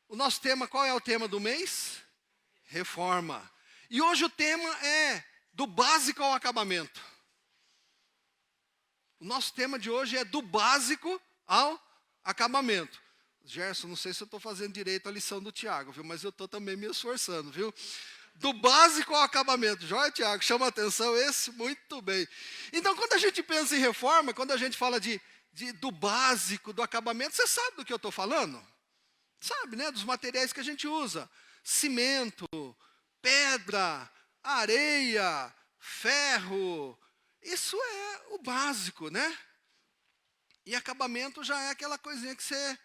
O nosso tema, qual é o tema do mês? Reforma. E hoje o tema é do básico ao acabamento. O nosso tema de hoje é do básico ao acabamento. Gerson, não sei se eu estou fazendo direito a lição do Tiago, viu? Mas eu estou também me esforçando, viu? Do básico ao acabamento. Joia, Tiago? Chama a atenção esse? Muito bem. Então, quando a gente pensa em reforma, quando a gente fala do básico, do acabamento, você sabe do que eu estou falando? Sabe, né? Dos materiais que a gente usa. Cimento, pedra, areia, ferro. Isso é o básico, né? E acabamento já é aquela coisinha que você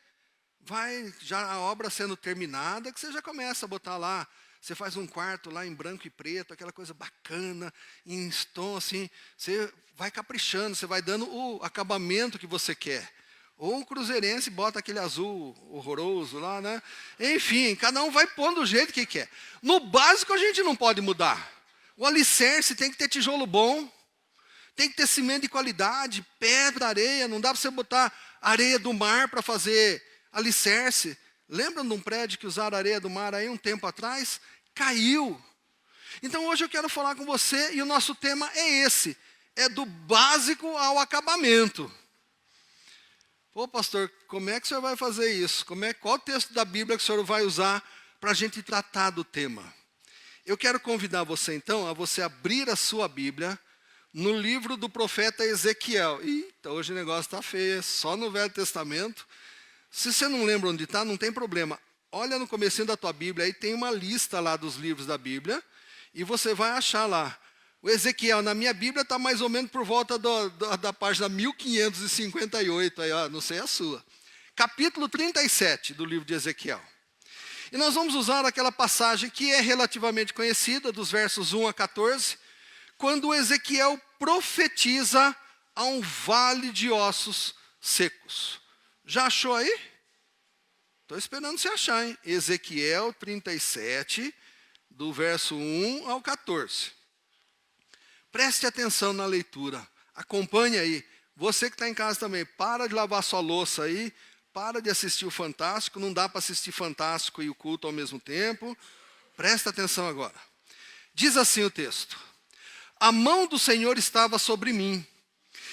vai, já a obra sendo terminada, que você já começa a botar lá. Você faz um quarto lá em branco e preto, aquela coisa bacana, em tom assim. Você vai caprichando, você vai dando o acabamento que você quer. Ou um cruzeirense bota aquele azul horroroso lá, né? Enfim, cada um vai pondo do jeito que quer. No básico a gente não pode mudar. O alicerce tem que ter tijolo bom, tem que ter cimento de qualidade, pedra, areia. Não dá para você botar areia do mar para fazer alicerce. Lembram de um prédio que usaram areia do mar aí um tempo atrás? Caiu. Então hoje eu quero falar com você e o nosso tema é esse. É do básico ao acabamento. Pô, pastor, como é que o senhor vai fazer isso? Qual o texto da Bíblia que o senhor vai usar para a gente tratar do tema? Eu quero convidar você, então, a você abrir a sua Bíblia no livro do profeta Ezequiel. Eita, hoje o negócio está feio, é só no Velho Testamento. Se você não lembra onde está, não tem problema. Olha no comecinho da tua Bíblia, aí tem uma lista lá dos livros da Bíblia, e você vai achar lá. O Ezequiel, na minha Bíblia, está mais ou menos por volta da página 1558, aí, ó, não sei a sua. Capítulo 37 do livro de Ezequiel. E nós vamos usar aquela passagem que é relativamente conhecida, dos versos 1 a 14, quando Ezequiel profetiza a um vale de ossos secos. Já achou aí? Estou esperando você achar, hein? Ezequiel 37, do verso 1 ao 14. Preste atenção na leitura, acompanhe aí. Você que está em casa também, para de lavar sua louça aí, para de assistir o Fantástico, não dá para assistir Fantástico e o culto ao mesmo tempo. Presta atenção agora. Diz assim o texto: a mão do Senhor estava sobre mim,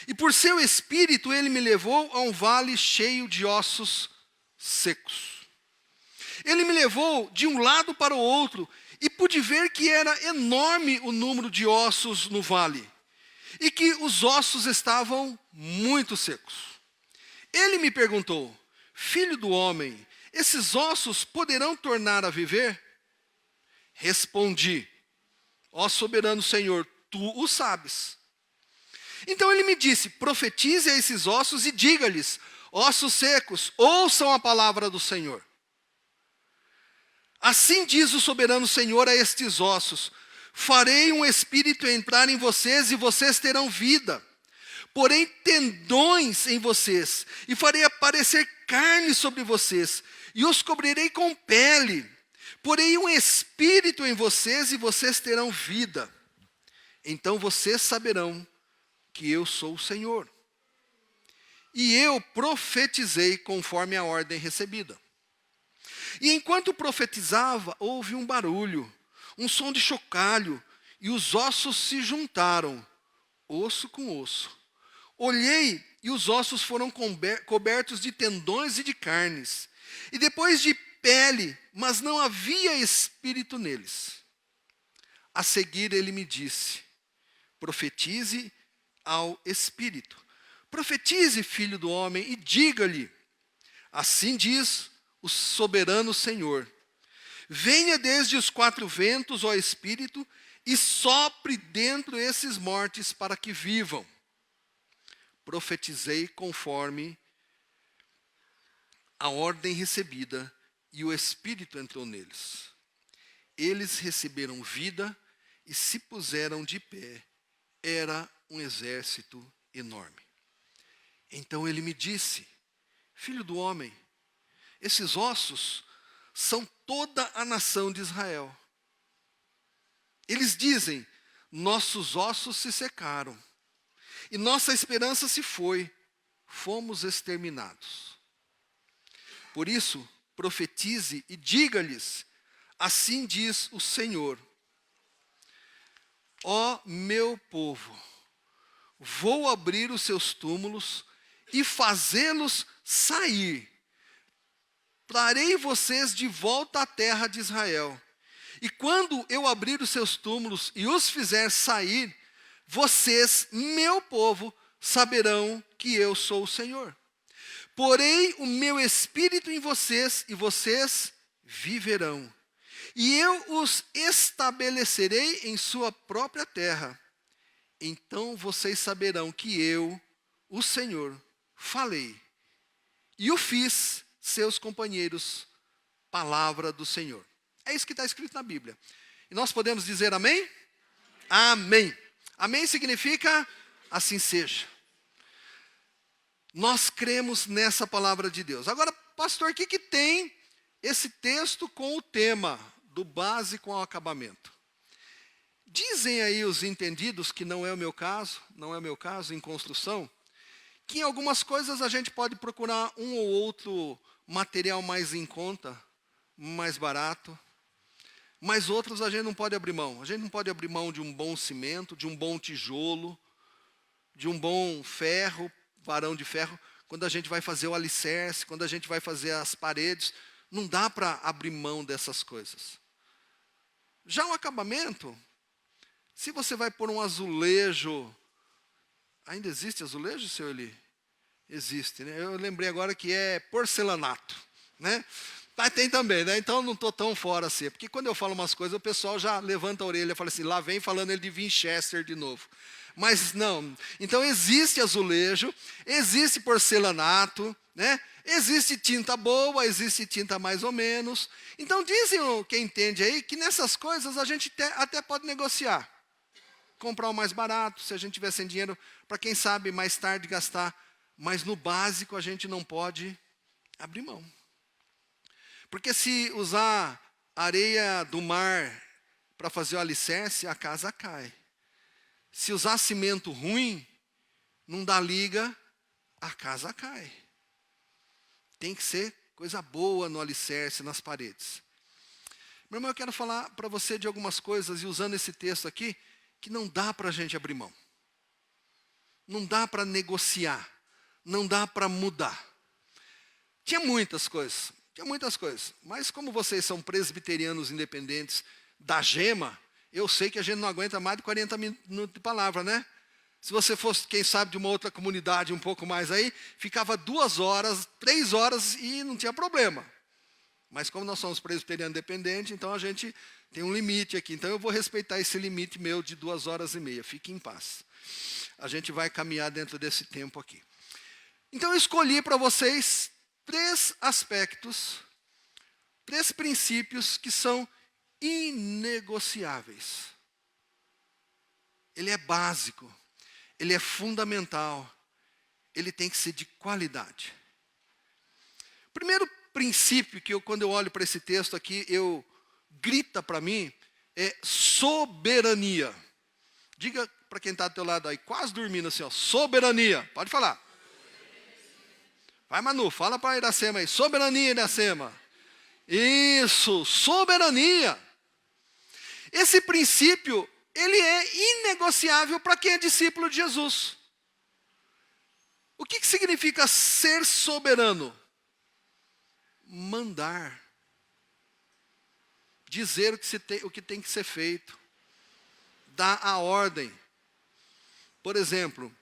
e por seu espírito ele me levou a um vale cheio de ossos secos. Ele me levou de um lado para o outro, e pude ver que era enorme o número de ossos no vale, e que os ossos estavam muito secos. Ele me perguntou: filho do homem, esses ossos poderão tornar a viver? Respondi: ó soberano Senhor, tu o sabes. Então ele me disse: profetize a esses ossos e diga-lhes: ossos secos, ouçam a palavra do Senhor. Assim diz o soberano Senhor a estes ossos: farei um espírito entrar em vocês e vocês terão vida. Porém tendões em vocês, e farei aparecer carne sobre vocês, e os cobrirei com pele. Porei um espírito em vocês e vocês terão vida. Então vocês saberão que eu sou o Senhor. E eu profetizei conforme a ordem recebida. E enquanto profetizava, houve um barulho, um som de chocalho, e os ossos se juntaram, osso com osso. Olhei, e os ossos foram cobertos de tendões e de carnes, e depois de pele, mas não havia espírito neles. A seguir ele me disse: profetize ao espírito. Profetize, filho do homem, e diga-lhe: assim diz o soberano Senhor: venha desde os quatro ventos, ó Espírito, e sopre dentro esses mortos para que vivam. Profetizei conforme a ordem recebida, e o Espírito entrou neles. Eles receberam vida e se puseram de pé. Era um exército enorme. Então ele me disse: filho do homem, esses ossos são toda a nação de Israel. Eles dizem: nossos ossos se secaram, e nossa esperança se foi, fomos exterminados. Por isso, profetize e diga-lhes, assim diz o Senhor, ó meu povo, vou abrir os seus túmulos e fazê-los sair. Trarei vocês de volta à terra de Israel. E quando eu abrir os seus túmulos e os fizer sair, vocês, meu povo, saberão que eu sou o Senhor. Porei o meu espírito em vocês e vocês viverão. E eu os estabelecerei em sua própria terra. Então vocês saberão que eu, o Senhor, falei. E o fiz, seus companheiros, palavra do Senhor. É isso que está escrito na Bíblia. E nós podemos dizer amém? Amém. Amém significa assim seja. Nós cremos nessa palavra de Deus. Agora, pastor, o que tem esse texto com o tema do básico ao acabamento? Dizem aí os entendidos, que não é o meu caso, em construção, que em algumas coisas a gente pode procurar um ou outro material mais em conta, mais barato, mas outros a gente não pode abrir mão. A gente não pode abrir mão de um bom cimento, de um bom tijolo, de um bom ferro, varão de ferro, quando a gente vai fazer o alicerce, quando a gente vai fazer as paredes, não dá para abrir mão dessas coisas. Já o acabamento, se você vai pôr um azulejo, ainda existe azulejo, seu Eli? Existe, né? Eu lembrei agora que é porcelanato, né? Mas tem também, né? Então não estou tão fora assim, porque quando eu falo umas coisas, o pessoal já levanta a orelha e fala assim, lá vem falando ele de Winchester de novo. Mas não, então existe azulejo, existe porcelanato, né? Existe tinta boa, existe tinta mais ou menos. Então dizem quem entende aí que nessas coisas a gente até pode negociar. Comprar o mais barato, se a gente tiver sem dinheiro, para quem sabe mais tarde gastar. Mas no básico a gente não pode abrir mão. Porque se usar areia do mar para fazer o alicerce, a casa cai. Se usar cimento ruim, não dá liga, a casa cai. Tem que ser coisa boa no alicerce, nas paredes. Meu irmão, eu quero falar para você de algumas coisas, e usando esse texto aqui, que não dá para a gente abrir mão. Não dá para negociar. Não dá para mudar. Tinha muitas coisas. Mas como vocês são presbiterianos independentes da gema, eu sei que a gente não aguenta mais de 40 minutos de palavra, né? Se você fosse, quem sabe, de uma outra comunidade um pouco mais aí, ficava 2 horas, 3 horas e não tinha problema. Mas como nós somos presbiterianos independentes, então a gente tem um limite aqui. Então eu vou respeitar esse limite meu de 2h30. Fique em paz. A gente vai caminhar dentro desse tempo aqui. Então eu escolhi para vocês 3 aspectos, 3 princípios que são inegociáveis. Ele é básico, ele é fundamental, ele tem que ser de qualidade. Primeiro princípio que quando eu olho para esse texto aqui, grita para mim, é soberania. Diga para quem está do teu lado aí, quase dormindo assim, ó, soberania. Pode falar. Vai, Manu, fala para Iracema aí, soberania, Iracema. Isso, soberania. Esse princípio, ele é inegociável para quem é discípulo de Jesus. O que significa ser soberano? Mandar. Dizer o que tem que ser feito. Dar a ordem. Por exemplo,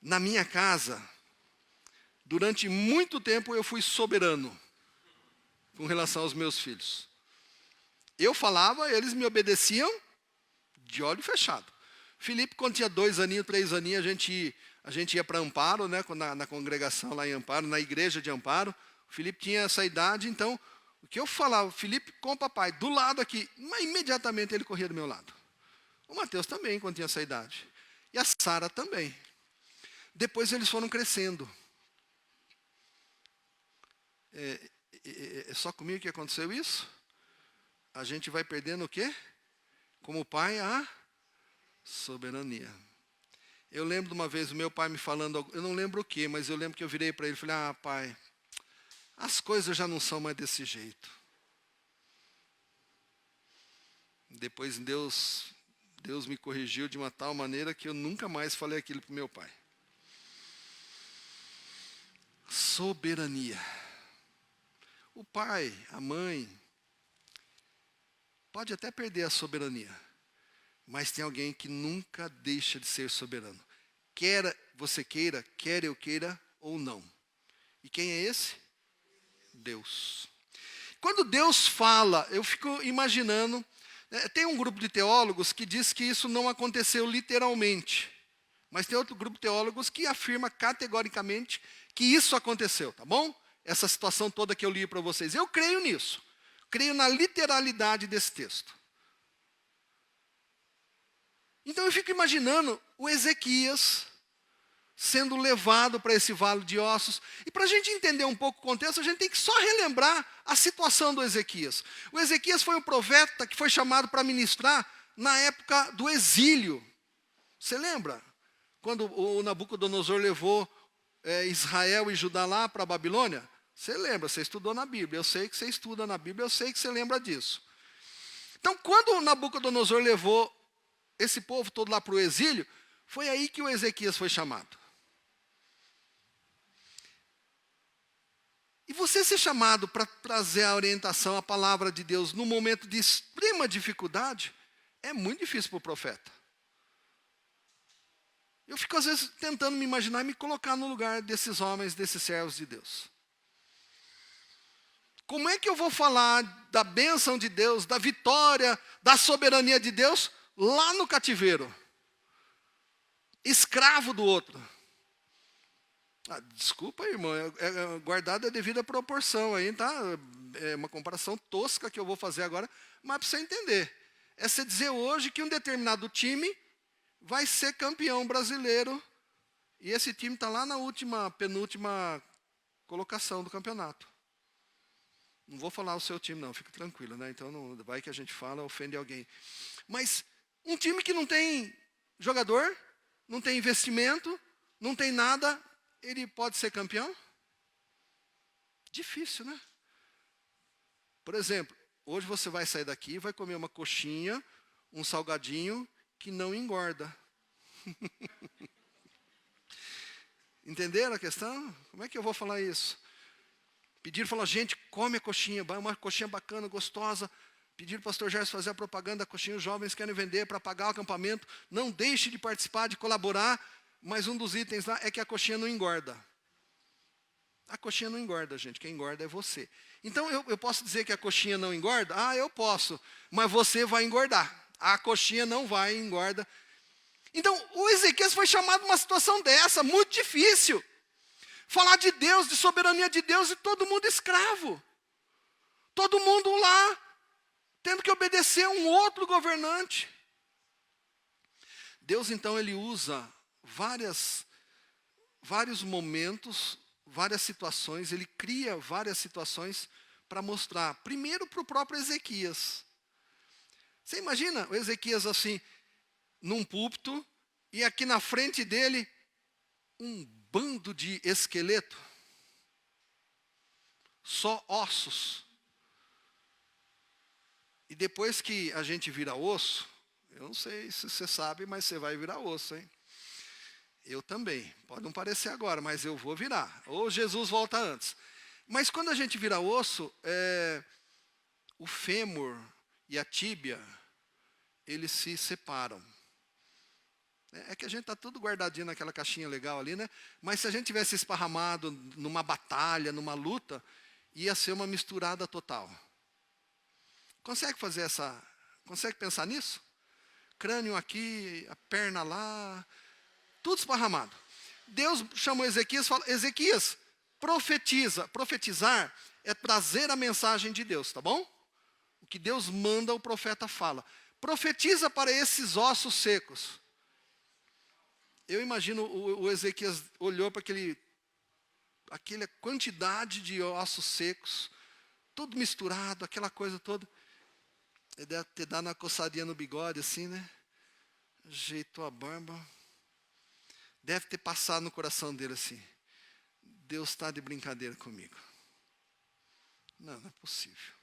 na minha casa, durante muito tempo eu fui soberano com relação aos meus filhos. Eu falava, eles me obedeciam de olho fechado. Felipe, quando tinha 2 aninhos, 3 aninhos, a gente ia para Amparo, né, na congregação lá em Amparo, na igreja de Amparo. O Felipe tinha essa idade, então, o que eu falava, Felipe com o papai, do lado aqui, mas imediatamente ele corria do meu lado. O Mateus também, quando tinha essa idade. E a Sara também. Depois eles foram crescendo. É só comigo que aconteceu isso? A gente vai perdendo o quê? Como pai, a soberania. Eu lembro de uma vez o meu pai me falando, eu não lembro o quê, mas eu lembro que eu virei para ele e falei, pai, as coisas já não são mais desse jeito. Depois Deus me corrigiu de uma tal maneira que eu nunca mais falei aquilo para o meu pai. Soberania. O pai, a mãe, pode até perder a soberania, mas tem alguém que nunca deixa de ser soberano. Quer você queira, quer eu queira ou não. E quem é esse? Deus. Quando Deus fala, eu fico imaginando, tem um grupo de teólogos que diz que isso não aconteceu literalmente, mas tem outro grupo de teólogos que afirma categoricamente que isso aconteceu, tá bom? Essa situação toda que eu li para vocês. Eu creio nisso. Creio na literalidade desse texto. Então eu fico imaginando o Ezequias sendo levado para esse vale de ossos. E para a gente entender um pouco o contexto, a gente tem que só relembrar a situação do Ezequias. O Ezequias foi um profeta que foi chamado para ministrar na época do exílio. Você lembra? Quando o Nabucodonosor levou Israel e Judá lá para a Babilônia? Você lembra, você estudou na Bíblia. Eu sei que você estuda na Bíblia, eu sei que você lembra disso. Então, quando o Nabucodonosor levou esse povo todo lá para o exílio, foi aí que o Ezequias foi chamado. E você ser chamado para trazer a orientação, a palavra de Deus, num momento de extrema dificuldade, é muito difícil para o profeta. Eu fico, às vezes, tentando me imaginar e me colocar no lugar desses homens, desses servos de Deus. Como é que eu vou falar da bênção de Deus, da vitória, da soberania de Deus, lá no cativeiro? Escravo do outro. Desculpa, irmão, guardado a devida proporção aí, tá? É uma comparação tosca que eu vou fazer agora, mas para você entender. É você dizer hoje que um determinado time vai ser campeão brasileiro e esse time está lá na penúltima colocação do campeonato. Não vou falar o seu time não, fica tranquilo, né? Então não vai que a gente fala, ofende alguém. Mas um time que não tem jogador, não tem investimento, não tem nada, ele pode ser campeão? Difícil, né? Por exemplo, hoje você vai sair daqui e vai comer uma coxinha, um salgadinho que não engorda. Entenderam a questão? Como é que eu vou falar isso? Pediram, falou, gente, come a coxinha, uma coxinha bacana, gostosa. Pediram para o pastor Gerson fazer a propaganda da coxinha, os jovens querem vender para pagar o acampamento. Não deixe de participar, de colaborar, mas um dos itens lá é que a coxinha não engorda. A coxinha não engorda, gente, quem engorda é você. Então, eu posso dizer que a coxinha não engorda? Eu posso, mas você vai engordar. A coxinha não vai engorda. Então, o Ezequias foi chamado numa situação dessa, muito difícil. Falar de Deus, de soberania de Deus, e todo mundo escravo. Todo mundo lá, tendo que obedecer a um outro governante. Deus, então, ele usa vários momentos, várias situações, ele cria várias situações para mostrar. Primeiro para o próprio Ezequias. Você imagina o Ezequias assim, num púlpito, e aqui na frente dele, um bando de esqueleto, só ossos. E depois que a gente vira osso, eu não sei se você sabe, mas você vai virar osso, hein? Eu também. Pode não parecer agora, mas eu vou virar. Ou Jesus volta antes. Mas quando a gente vira osso, o fêmur e a tíbia, eles se separam. É que a gente está tudo guardadinho naquela caixinha legal ali, né? Mas se a gente tivesse esparramado numa batalha, numa luta, ia ser uma misturada total. Consegue pensar nisso? Crânio aqui, a perna lá, tudo esparramado. Deus chamou Ezequias e falou, Ezequias, profetiza. Profetizar é trazer a mensagem de Deus, tá bom? O que Deus manda, o profeta fala. Profetiza para esses ossos secos. Eu imagino o Ezequias olhou para aquela quantidade de ossos secos, tudo misturado, aquela coisa toda. Ele deve ter dado uma coçadinha no bigode assim, né? Ajeitou a barba. Deve ter passado no coração dele assim. Deus está de brincadeira comigo. Não, não é possível.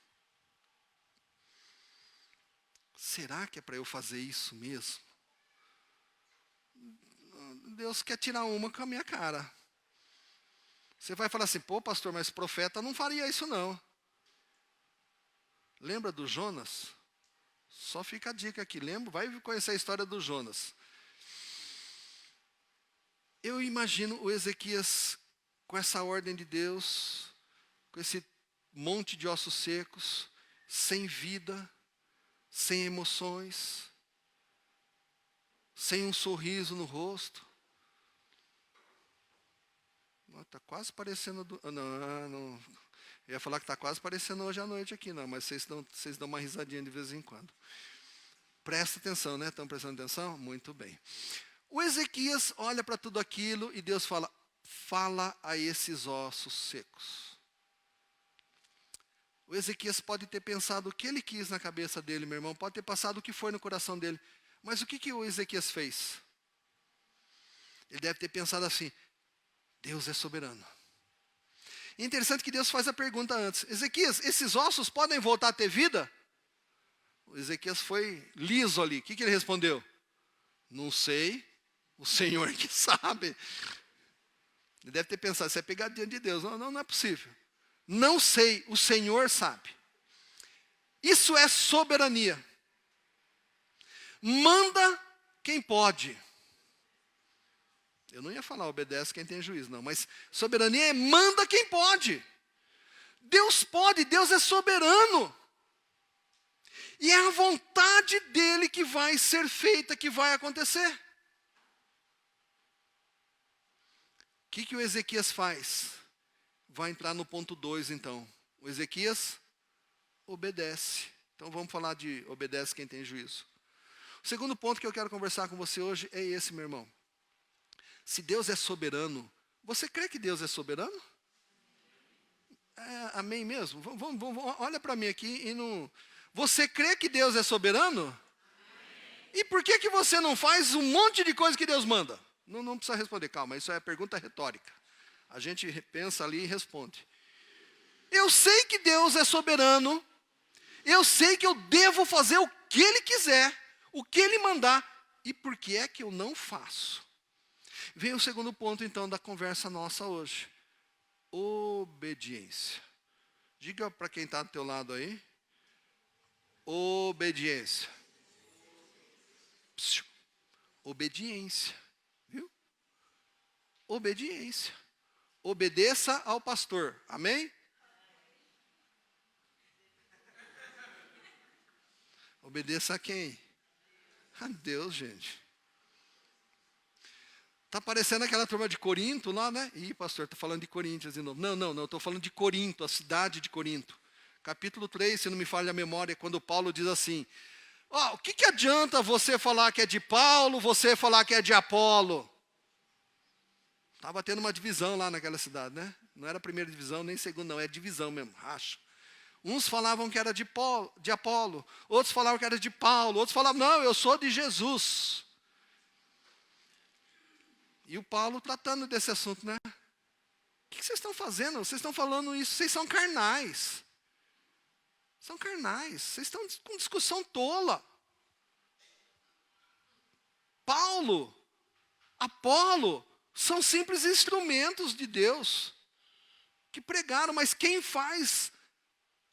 Será que é para eu fazer isso mesmo? Deus quer tirar uma com a minha cara. Você vai falar assim, pô, pastor, mas profeta não faria isso não. Lembra do Jonas? Só fica a dica aqui, lembra? Vai conhecer a história do Jonas. Eu imagino o Ezequias com essa ordem de Deus, com esse monte de ossos secos, sem vida, sem emoções, sem um sorriso no rosto. Está quase parecendo... Não. Eu ia falar que está quase parecendo hoje à noite aqui, não, mas vocês dão uma risadinha de vez em quando. Presta atenção, né? Estão prestando atenção? Muito bem. O Ezequias olha para tudo aquilo e Deus fala a esses ossos secos. O Ezequias pode ter pensado o que ele quis na cabeça dele, meu irmão, pode ter passado o que foi no coração dele. Mas o que o Ezequias fez? Ele deve ter pensado assim, Deus é soberano. E é interessante que Deus faz a pergunta antes, Ezequias, esses ossos podem voltar a ter vida? O Ezequias foi liso ali, o que ele respondeu? Não sei, o Senhor que sabe. Ele deve ter pensado, isso é pegadinha de Deus. Não é possível. Não sei, o Senhor sabe. Isso é soberania. Manda quem pode. Eu não ia falar obedece quem tem juízo, não. Mas soberania é manda quem pode. Deus pode, Deus é soberano. E é a vontade dele que vai ser feita, que vai acontecer. O que o Ezequias faz? Vai entrar no ponto 2, então. O Ezequias obedece. Então vamos falar de obedece quem tem juízo. O segundo ponto que eu quero conversar com você hoje é esse, meu irmão. Se Deus é soberano, você crê que Deus é soberano? Amém mesmo? Olha para mim aqui e não... Você crê que Deus é soberano? Amém. E por que você não faz um monte de coisa que Deus manda? Não precisa responder, calma, isso é pergunta retórica. A gente pensa ali e responde. Eu sei que Deus é soberano, eu sei que eu devo fazer o que Ele quiser, o que Ele mandar, e por que é que eu não faço? Vem o segundo ponto, então, da conversa nossa hoje. Obediência. Diga para quem está do teu lado aí. Obediência. Psiu. Obediência. Viu? Obediência. Obedeça ao pastor. Amém? Obedeça a quem? A Deus, gente. Está parecendo aquela turma de Corinto lá, né? Ih, pastor, está falando de Coríntios de novo. Não, estou falando de Corinto, a cidade de Corinto. Capítulo 3, se não me falha a memória, quando Paulo diz assim, o que adianta você falar que é de Paulo, você falar que é de Apolo? Estava tendo uma divisão lá naquela cidade, né? Não era a primeira divisão, nem segunda, não, é divisão mesmo, racha. Uns falavam que era de Apolo, outros falavam que era de Paulo, outros falavam, não, eu sou de Jesus. E o Paulo tratando desse assunto, né? O que vocês estão fazendo? Vocês estão falando isso, vocês são carnais. São carnais, vocês estão com discussão tola. Paulo, Apolo, são simples instrumentos de Deus que pregaram, mas quem faz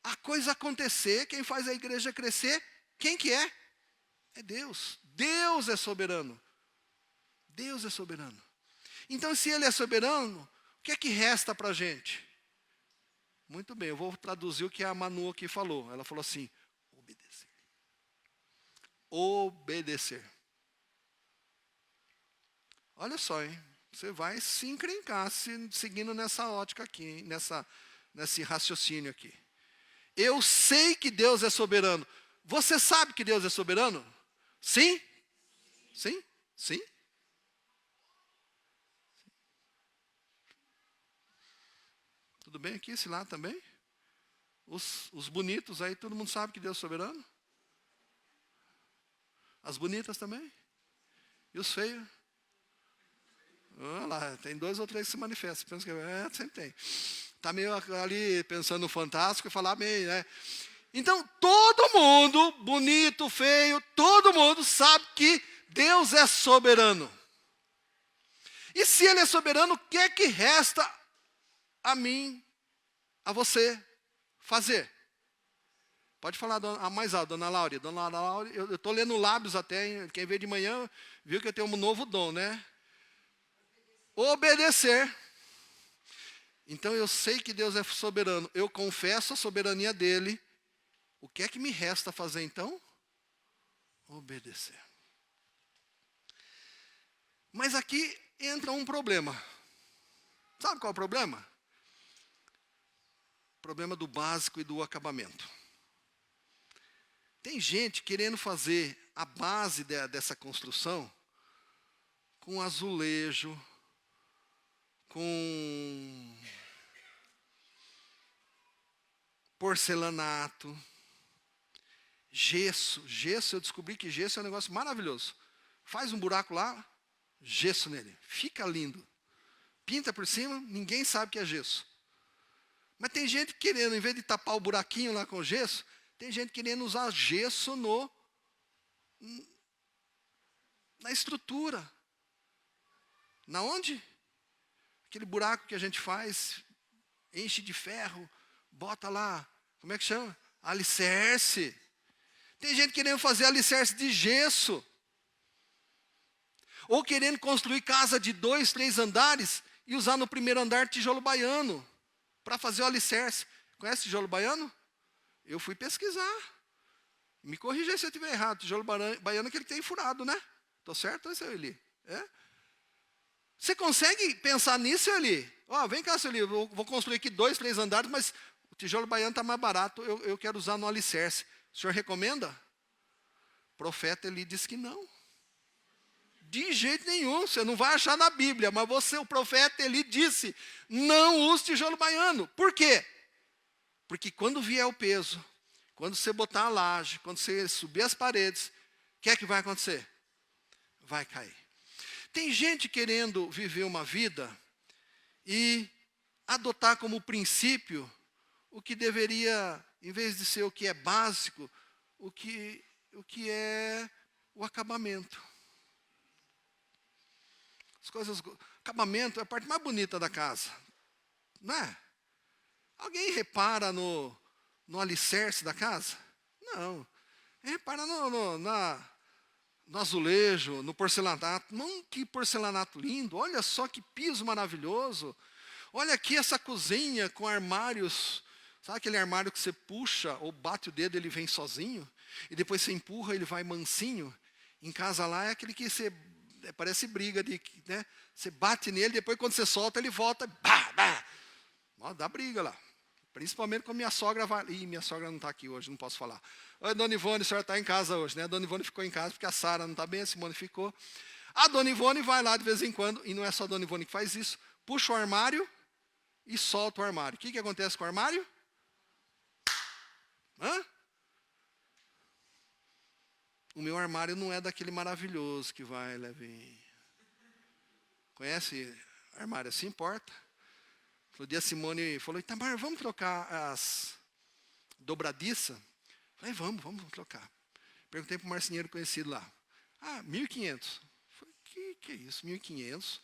a coisa acontecer, quem faz a igreja crescer, quem que é? É Deus. Deus é soberano. Deus é soberano. Então, se Ele é soberano, o que é que resta para a gente? Muito bem, eu vou traduzir o que a Manu aqui falou. Ela falou assim, obedecer. Obedecer. Olha só, hein? Você vai se encrencar seguindo nessa ótica aqui, hein? Nesse raciocínio aqui. Eu sei que Deus é soberano. Você sabe que Deus é soberano? Sim? Sim? Sim? Tudo bem aqui, esse lado também? Os bonitos aí, todo mundo sabe que Deus é soberano? As bonitas também? E os feios? Olha lá, tem 2 ou 3 que se manifestam. Pensa que sempre tem. Está meio ali pensando no fantástico e falar amém, né? Então, todo mundo, bonito, feio, todo mundo sabe que Deus é soberano. E se Ele é soberano, o que é que resta a mim, a você, fazer? Pode falar mais alto, dona Laura. Dona Laura, eu estou lendo lábios até, quem veio de manhã viu que eu tenho um novo dom, né? Obedecer. Então eu sei que Deus é soberano, eu confesso a soberania dEle. O que é que me resta fazer então? Obedecer. Mas aqui entra um problema. Sabe qual é o problema? O problema do básico e do acabamento. Tem gente querendo fazer a base dessa construção com azulejo, com porcelanato, gesso. Gesso, eu descobri que gesso é um negócio maravilhoso. Faz um buraco lá, gesso nele. Fica lindo. Pinta por cima, ninguém sabe que é gesso. Mas tem gente querendo, em vez de tapar o buraquinho lá com gesso, tem gente querendo usar gesso na estrutura. Na onde? Aquele buraco que a gente faz, enche de ferro, bota lá, como é que chama? Alicerce. Tem gente querendo fazer alicerce de gesso. Ou querendo construir casa de 2, 3 andares e usar no primeiro andar tijolo baiano para fazer o alicerce. Conhece tijolo baiano? Eu fui pesquisar. Me corrija se eu estiver errado. Tijolo baiano é aquele que tem furado, né? Estou certo, seu Eli? É? Você consegue pensar nisso, Eli? Vem cá, seu Eli, vou construir aqui 2, 3 andares, mas o tijolo baiano está mais barato, eu quero usar no alicerce. O senhor recomenda? O profeta Eli disse que não. De jeito nenhum, você não vai achar na Bíblia, mas o profeta Eli disse, não use tijolo baiano. Por quê? Porque quando vier o peso, quando você botar a laje, quando você subir as paredes, o que é que vai acontecer? Vai cair. Tem gente querendo viver uma vida e adotar como princípio o que deveria, em vez de ser o que é básico, o que é o acabamento. Acabamento é a parte mais bonita da casa, não é? Alguém repara no alicerce da casa? Não. Repara no azulejo, no porcelanato. Não, que porcelanato lindo. Olha só que piso maravilhoso. Olha aqui essa cozinha com armários. Sabe aquele armário que você puxa ou bate o dedo, ele vem sozinho? E depois você empurra, ele vai mansinho? Em casa lá é aquele que você... parece briga, né? Você bate nele, depois quando você solta, ele volta. Bah, bah. Dá briga lá. Principalmente quando minha sogra vai... minha sogra não está aqui hoje, não posso falar. Oi, dona Ivone, a senhora está em casa hoje, né? A dona Ivone ficou em casa porque a Sara não está bem, a Simone ficou. A dona Ivone vai lá de vez em quando, e não é só a dona Ivone que faz isso, puxa o armário e solta o armário. O que acontece com o armário? O meu armário não é daquele maravilhoso que vai, leve. Conhece armário assim, porta? No dia a Simone falou, Itamar, vamos trocar as dobradiças? Falei, vamos trocar. Perguntei para o marceneiro conhecido lá. 1.500. Falei, que é isso, 1.500?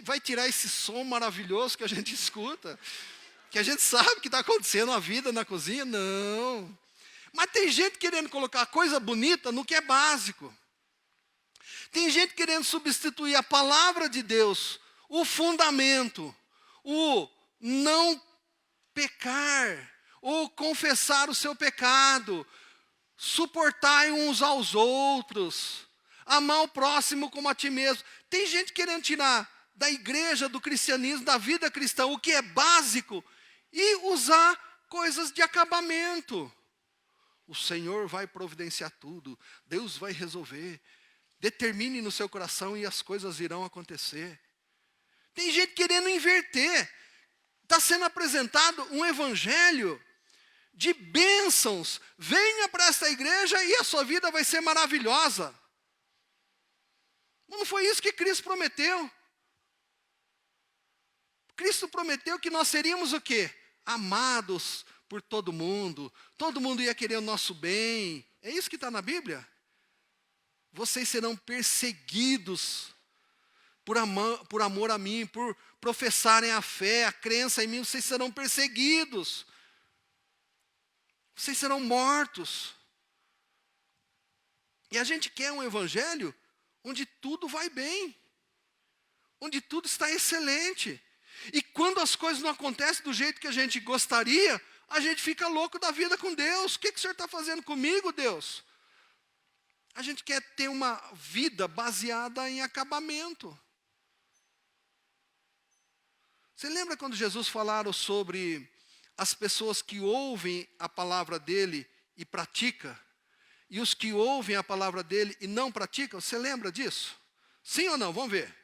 Vai tirar esse som maravilhoso que a gente escuta? Que a gente sabe que está acontecendo na vida, na cozinha? Não. Mas tem gente querendo colocar coisa bonita no que é básico. Tem gente querendo substituir a palavra de Deus, o fundamento, o não pecar, o confessar o seu pecado, suportar uns aos outros, amar o próximo como a ti mesmo. Tem gente querendo tirar da igreja, do cristianismo, da vida cristã, o que é básico e usar coisas de acabamento. O Senhor vai providenciar tudo, Deus vai resolver. Determine no seu coração e as coisas irão acontecer. Tem gente querendo inverter. Está sendo apresentado um evangelho de bênçãos. Venha para esta igreja e a sua vida vai ser maravilhosa. Não foi isso que Cristo prometeu. Cristo prometeu que nós seríamos o quê? Amados por todo mundo ia querer o nosso bem. É isso que está na Bíblia? Vocês serão perseguidos por amor a mim, por professarem a fé, a crença em mim, vocês serão perseguidos. Vocês serão mortos. E a gente quer um evangelho onde tudo vai bem, onde tudo está excelente. E quando as coisas não acontecem do jeito que a gente gostaria, a gente fica louco da vida com Deus. O que o Senhor está fazendo comigo, Deus? A gente quer ter uma vida baseada em acabamento. Você lembra quando Jesus falaram sobre as pessoas que ouvem a palavra dele e praticam? E os que ouvem a palavra dele e não praticam? Você lembra disso? Sim ou não? Vamos ver.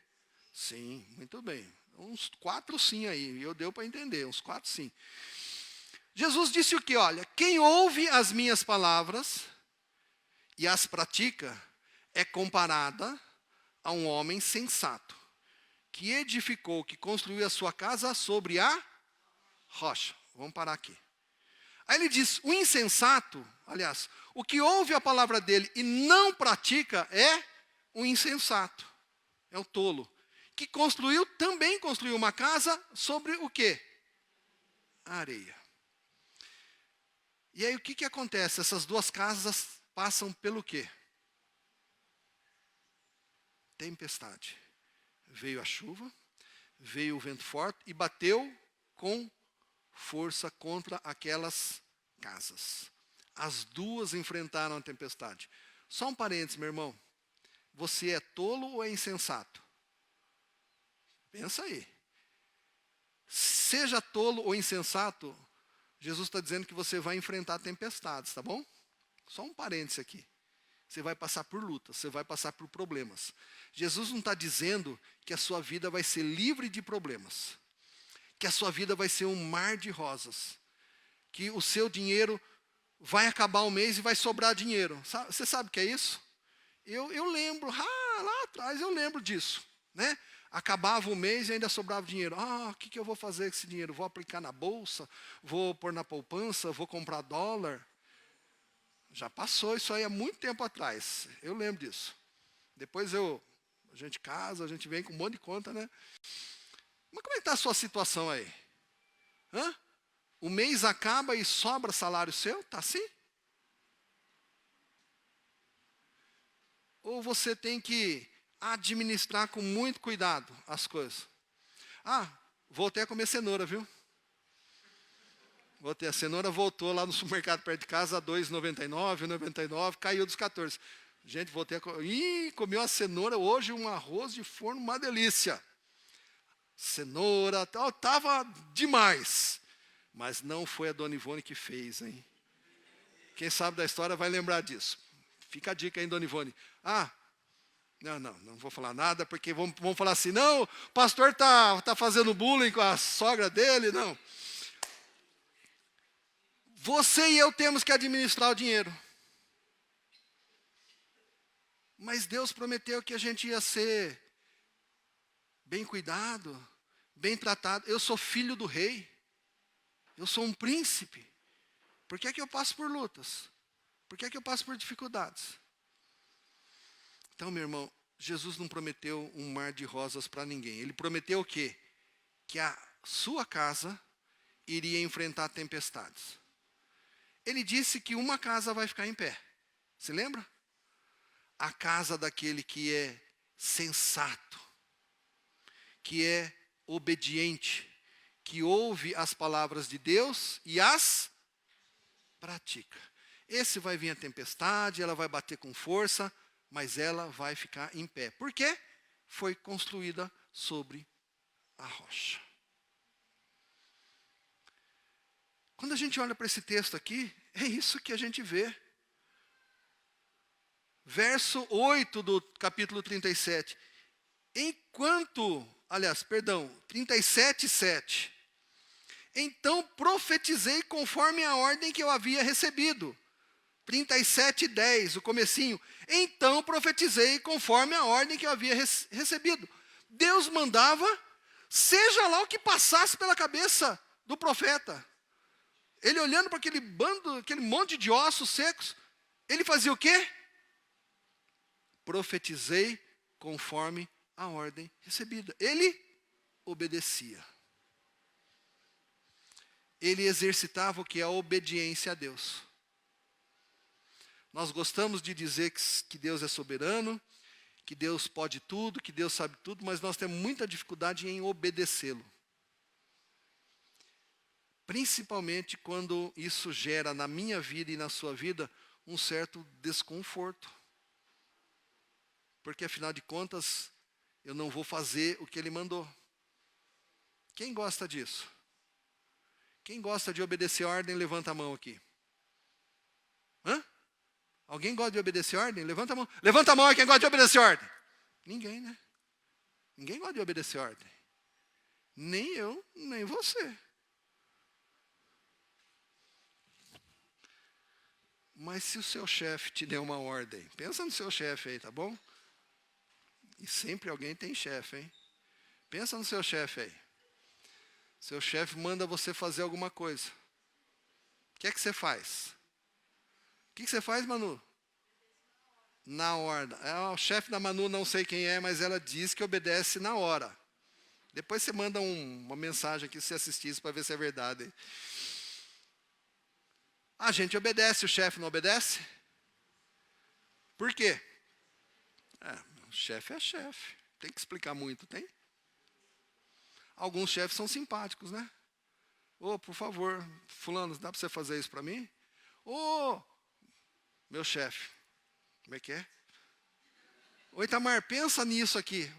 Sim, muito bem. Uns 4 sim aí, eu deu para entender, uns 4 sim. Jesus disse o que? Olha, quem ouve as minhas palavras e as pratica é comparada a um homem sensato, que edificou, que construiu a sua casa sobre a rocha. Vamos parar aqui. Aí ele diz, o insensato, aliás, o que ouve a palavra dele e não pratica é o insensato, é o tolo. Que também construiu uma casa sobre o quê? A areia. E aí o que acontece? Essas duas casas passam pelo quê? Tempestade. Veio a chuva, veio o vento forte e bateu com força contra aquelas casas. As duas enfrentaram a tempestade. Só um parênteses, meu irmão. Você é tolo ou é insensato? Pensa aí. Seja tolo ou insensato, Jesus está dizendo que você vai enfrentar tempestades, tá bom? Só um parênteses aqui. Você vai passar por lutas, você vai passar por problemas. Jesus não está dizendo que a sua vida vai ser livre de problemas. Que a sua vida vai ser um mar de rosas. Que o seu dinheiro vai acabar o mês e vai sobrar dinheiro. Você sabe o que é isso? Eu lembro, lá atrás eu lembro disso, né? Acabava o mês e ainda sobrava dinheiro. O que eu vou fazer com esse dinheiro? Vou aplicar na bolsa? Vou pôr na poupança? Vou comprar dólar? Já passou isso aí há muito tempo atrás. Eu lembro disso. Depois a gente casa, a gente vem com um monte de conta, né? Mas como é que está a sua situação aí? O mês acaba e sobra salário seu? Está assim? Ou você tem que administrar com muito cuidado as coisas? Voltei a comer cenoura, viu? A cenoura voltou lá no supermercado perto de casa a R$ 2,99, R$ 1,99, caiu dos 14. Gente, voltei a comer. Comi uma cenoura hoje, um arroz de forno, uma delícia. Cenoura, estava demais. Mas não foi a Dona Ivone que fez, hein? Quem sabe da história vai lembrar disso. Fica a dica aí, Dona Ivone. Não vou falar nada, porque vamos falar assim, não, o pastor tá fazendo bullying com a sogra dele, não. Você e eu temos que administrar o dinheiro. Mas Deus prometeu que a gente ia ser bem cuidado, bem tratado. Eu sou filho do rei. Eu sou um príncipe. Por que é que eu passo por lutas? Por que é que eu passo por dificuldades? Então, meu irmão, Jesus não prometeu um mar de rosas para ninguém. Ele prometeu o quê? Que a sua casa iria enfrentar tempestades. Ele disse que uma casa vai ficar em pé. Se lembra? A casa daquele que é sensato, que é obediente, que ouve as palavras de Deus e as pratica. Esse vai vir a tempestade, ela vai bater com força, mas ela vai ficar em pé. Por quê? Foi construída sobre a rocha. Quando a gente olha para esse texto aqui, é isso que a gente vê. Verso 8 do capítulo 37. 37, 7. Então profetizei conforme a ordem que eu havia recebido. 37, 10, o comecinho. Então profetizei conforme a ordem que eu havia recebido. Deus mandava Seja lá o que passasse pela cabeça do profeta. Ele olhando para aquele bando, aquele monte de ossos secos, ele fazia o quê? Profetizei conforme a ordem recebida. Ele obedecia. Ele exercitava o que é a obediência a Deus. Nós gostamos de dizer que Deus é soberano, que Deus pode tudo, que Deus sabe tudo, mas nós temos muita dificuldade em obedecê-lo. Principalmente quando isso gera na minha vida e na sua vida um certo desconforto. Porque afinal de contas, eu não vou fazer o que ele mandou. Quem gosta disso? Quem gosta de obedecer ordem, levanta a mão aqui. Hã? Alguém gosta de obedecer ordem? Levanta a mão. Levanta a mão aí quem gosta de obedecer ordem. Ninguém, né? Ninguém gosta de obedecer ordem. Nem eu, nem você. Mas se o seu chefe te der uma ordem, pensa no seu chefe aí, tá bom? E sempre alguém tem chefe, hein? Pensa no seu chefe aí. Seu chefe manda você fazer alguma coisa. O que é que você faz? O que você faz, Manu? Na hora. O chefe da Manu, não sei quem é, mas ela diz que obedece na hora. Depois você manda uma mensagem aqui, se você assistir isso, para ver se é verdade. A gente obedece, o chefe não obedece? Por quê? O chefe é chefe. Tem que explicar muito, tem? Alguns chefes são simpáticos, né? Por favor, fulano, dá para você fazer isso para mim? Meu chefe. Como é que é? Ô, Itamar, pensa nisso aqui.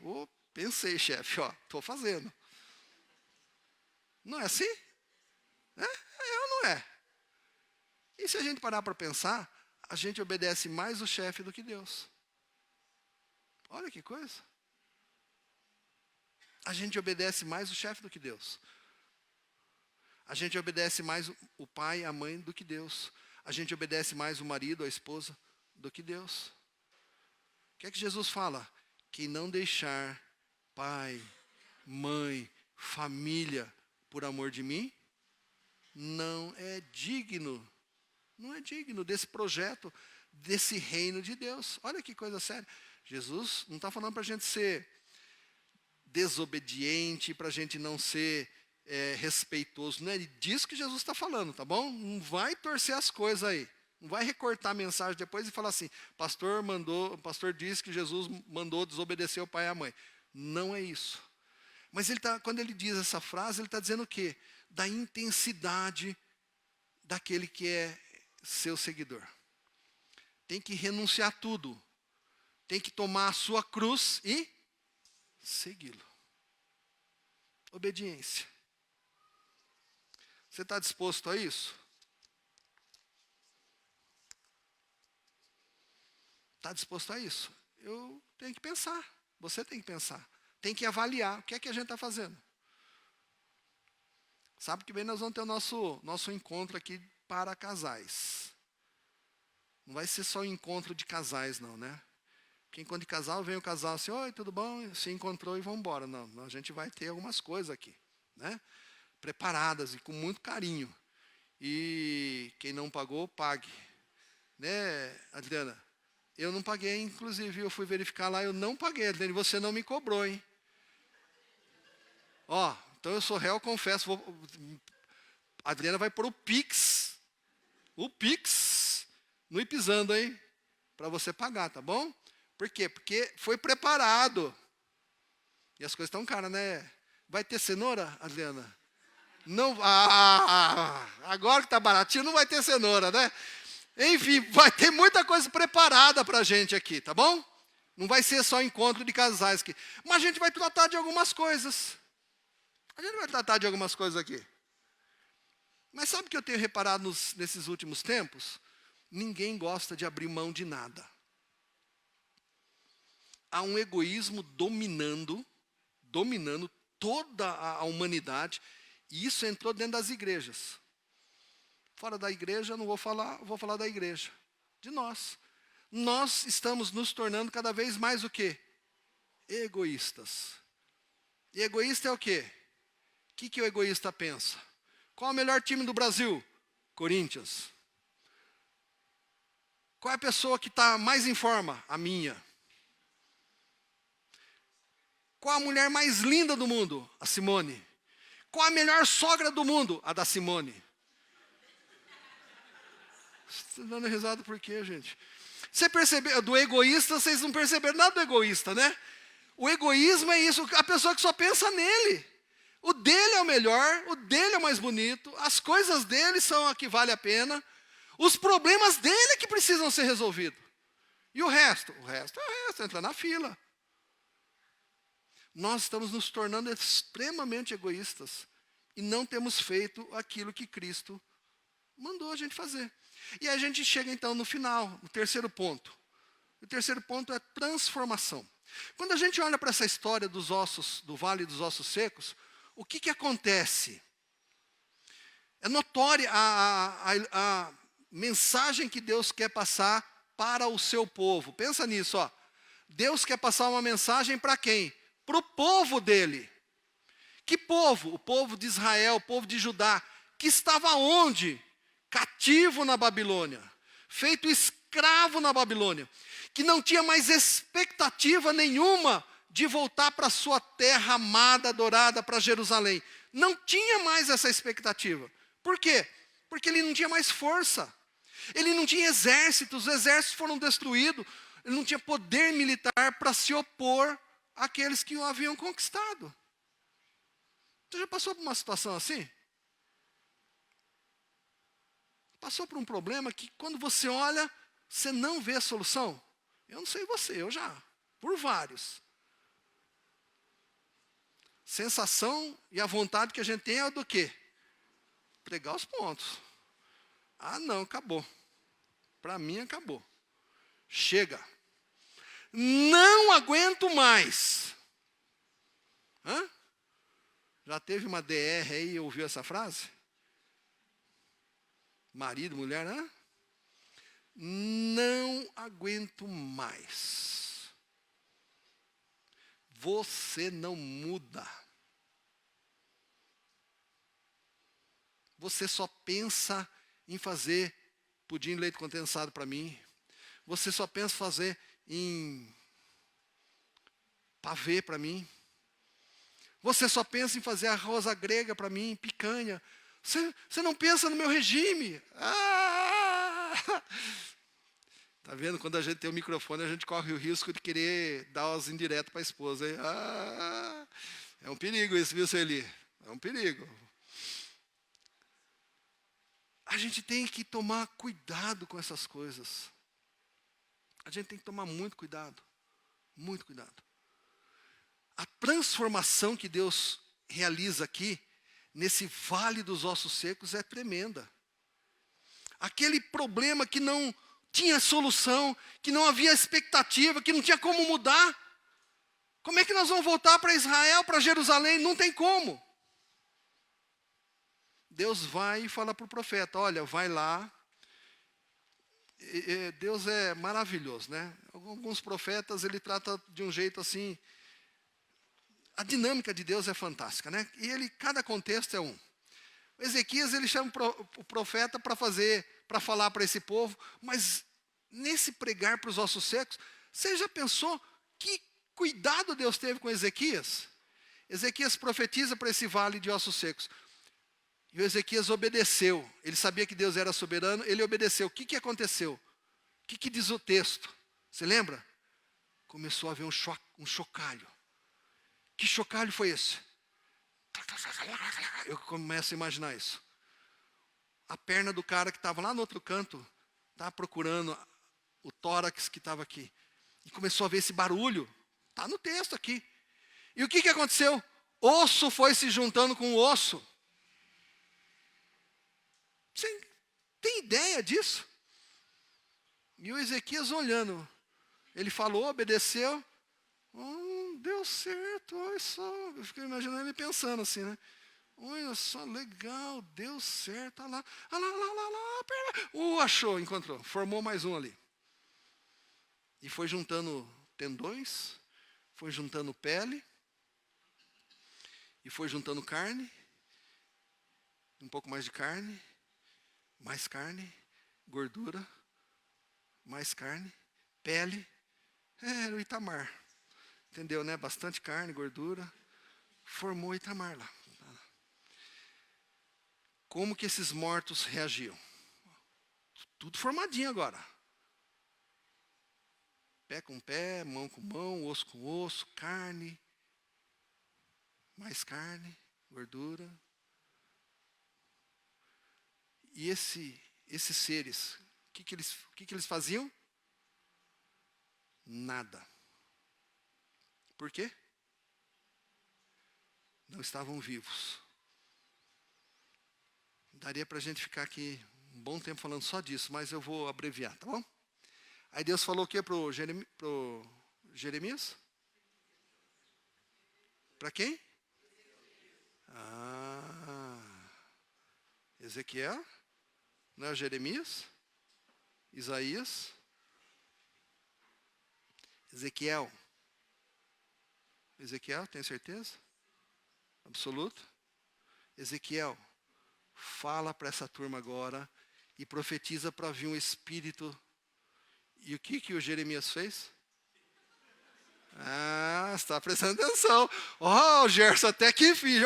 Pensei, chefe, estou fazendo. Não é assim? É ou não é? E se a gente parar para pensar, a gente obedece mais o chefe do que Deus. Olha que coisa. A gente obedece mais o chefe do que Deus. A gente obedece mais o pai, a mãe do que Deus. A gente obedece mais o marido, a esposa do que Deus. O que é que Jesus fala? Quem não deixar pai, mãe, família por amor de mim, não é digno desse projeto, desse reino de Deus. Olha que coisa séria. Jesus não está falando para a gente ser desobediente, para a gente não ser respeitoso. Não é disso que Jesus está falando, tá bom? Não vai torcer as coisas aí. Não vai recortar a mensagem depois e falar assim, o pastor disse que Jesus mandou desobedecer o pai e a mãe. Não é isso. Mas quando ele diz essa frase, ele está dizendo o quê? Da intensidade daquele que é seu seguidor. Tem que renunciar a tudo. Tem que tomar a sua cruz e segui-lo. Obediência. Você está disposto a isso? Está disposto a isso? Eu tenho que pensar. Você tem que pensar. Tem que avaliar o que é que a gente está fazendo. Sabe que bem nós vamos ter o nosso encontro aqui para casais. Não vai ser só encontro de casais, não, né? Porque enquanto de casal, vem o casal assim, oi, tudo bom? Se encontrou e vamos embora. Não, a gente vai ter algumas coisas aqui, né? Preparadas e com muito carinho. E quem não pagou, pague. Né, Adriana? Eu não paguei, inclusive, eu fui verificar lá, eu não paguei, Adriana, e você não me cobrou, hein? Então eu sou réu, confesso, a Adriana vai pôr o Pix no Ipizando, hein? Para você pagar, tá bom? Por quê? Porque foi preparado. E as coisas estão caras, né? Vai ter cenoura, Adriana? Não, agora que está baratinho, não vai ter cenoura, né? Enfim, vai ter muita coisa preparada para a gente aqui, tá bom? Não vai ser só encontro de casais aqui. Mas a gente vai tratar de algumas coisas. Aqui. Mas sabe o que eu tenho reparado nesses últimos tempos? Ninguém gosta de abrir mão de nada. Há um egoísmo dominando toda a humanidade, e isso entrou dentro das igrejas. Fora da igreja, não vou falar da igreja, de nós. Nós estamos nos tornando cada vez mais o quê? Egoístas. E egoísta é o quê? O que o egoísta pensa? Qual é o melhor time do Brasil? Corinthians. Qual é a pessoa que está mais em forma? A minha. Qual a mulher mais linda do mundo? A Simone. Qual a melhor sogra do mundo? A da Simone. Você está dando risada por quê, gente? Você percebeu, do egoísta, vocês não perceberam nada do egoísta, né? O egoísmo é isso, a pessoa que só pensa nele. O dele é o melhor, o dele é o mais bonito, as coisas dele são a que vale a pena, os problemas dele que precisam ser resolvidos. E o resto? O resto é o resto, entra na fila. Nós estamos nos tornando extremamente egoístas e não temos feito aquilo que Cristo mandou a gente fazer. E aí a gente chega então no final, no terceiro ponto. O terceiro ponto é transformação. Quando a gente olha para essa história dos ossos, do Vale dos Ossos Secos, o que acontece? É notória a mensagem que Deus quer passar para o seu povo. Pensa nisso, ó. Deus quer passar uma mensagem para quem? Para o povo dele. Que povo? O povo de Israel, o povo de Judá, que estava onde? Cativo na Babilônia, feito escravo na Babilônia, que não tinha mais expectativa nenhuma de voltar para sua terra amada, adorada, para Jerusalém. Não tinha mais essa expectativa. Por quê? Porque ele não tinha mais força. Ele não tinha exércitos, os exércitos foram destruídos. Ele não tinha poder militar para se opor àqueles que o haviam conquistado. Você já passou por uma situação assim? Passou por um problema que quando você olha, você não vê a solução? Eu não sei você, eu já. Por vários. Sensação e a vontade que a gente tem é do quê? Pregar os pontos. Ah, não, acabou. Para mim, acabou. Chega. Não aguento mais. Hã? Já teve uma DR aí e ouviu essa frase? Marido, mulher, hã? Não aguento mais. Você não muda. Você só pensa em fazer pudim de leite condensado para mim. Você só pensa em fazer em pavê para mim. Você só pensa em fazer arroz à grega para mim, picanha. Você não pensa no meu regime. Tá vendo? Quando a gente tem o microfone, a gente corre o risco de querer dar as indiretas para a esposa. Hein? É um perigo isso, viu, Sueli? É um perigo. A gente tem que tomar cuidado com essas coisas. A gente tem que tomar muito cuidado. Muito cuidado. A transformação que Deus realiza aqui, nesse vale dos ossos secos, é tremenda. Aquele problema que não tinha solução, que não havia expectativa, que não tinha como mudar. Como é que nós vamos voltar para Israel, para Jerusalém? Não tem como. Deus vai e fala para o profeta, olha, vai lá. Deus é maravilhoso, né? Alguns profetas, ele trata de um jeito assim. A dinâmica de Deus é fantástica, né? E cada contexto é um. O Ezequias, ele chama o profeta para falar para esse povo, mas nesse pregar para os ossos secos, você já pensou que cuidado Deus teve com Ezequias? Ezequias profetiza para esse vale de ossos secos. E o Ezequias obedeceu. Ele sabia que Deus era soberano, ele obedeceu. O que aconteceu? O que diz o texto? Você lembra? Começou a haver um chocalho. Que chocalho foi esse? Eu começo a imaginar isso. A perna do cara que estava lá no outro canto, estava procurando o tórax que estava aqui. E começou a ver esse barulho. Está no texto aqui. E o que aconteceu? Osso foi se juntando com o osso. Você tem ideia disso? E o Ezequias olhando. Ele falou, obedeceu. Deu certo, olha só. Eu fiquei imaginando ele pensando assim, né? Olha só, legal, deu certo. Olha lá, perna. Achou, encontrou. Formou mais um ali. E foi juntando tendões, foi juntando pele. E foi juntando carne, um pouco mais de carne, mais carne, gordura, mais carne, pele. Era o Itamar. Entendeu, né? Bastante carne, gordura. Formou Itamar lá. Como que esses mortos reagiam? Tudo formadinho agora. Pé com pé, mão com mão, osso com osso, carne. Mais carne, gordura. E esses seres, o que eles faziam? Nada. Por quê? Não estavam vivos. Daria para a gente ficar aqui um bom tempo falando só disso, mas eu vou abreviar, tá bom? Aí Deus falou o quê para o Jeremias? Para quem? Ezequiel? Não é o Jeremias? Isaías? Ezequiel, tem certeza? Absoluta? Ezequiel, fala para essa turma agora e profetiza para vir um espírito. E o que o Jeremias fez? Você está prestando atenção. Gerson, até que enfim.